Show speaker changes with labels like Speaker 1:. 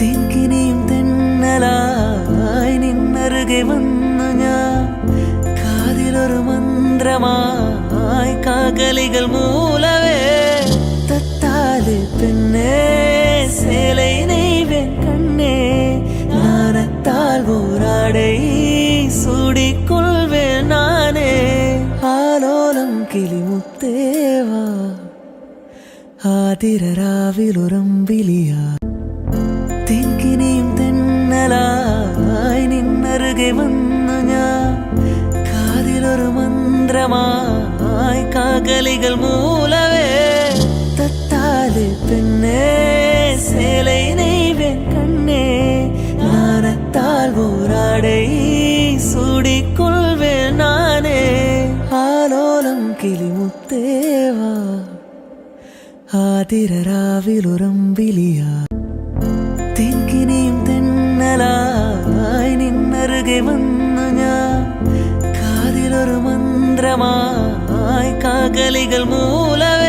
Speaker 1: തെക്കിനിയും തെന്നലായി നിന്നരുകെ വന്നു ഞാൻ കാതിലൊരു മന്ത്രമായി കാകലികൾ മൂലവേ തത്താല് പെണ്ണേ சேலை நெய்வேன் கண்ணே நாணத்தால் போராடை சூடிக்கொள்வேன் நானே ஆலோலம் கிளிமுத்தேவா ആതിരരാവിലൊരമ്പിലിയാ തെക്കിനിയും തെന്നലായി നിന്നരുകെ വന്നു ഞാൻ കാതിലൊരു മന്ത്രമായി കാകലികൾ മൂലവേ തത്താല് പെണ്ണേ சேலை நெய்வேன் கண்ணே நாணத்தால் போராடை சூடிக்கொள்வேன் நானே ஆலோலம் கிளிமுத்தேவா ആതിരരാവിലൊരമ്പിലിയാ തെക്കിനിയും തെന്നലായി നിന്നരുകെ വന്നു ഞാൻ കാതിലൊരു മന്ത്രമായി കാകലികൾ മൂലവേ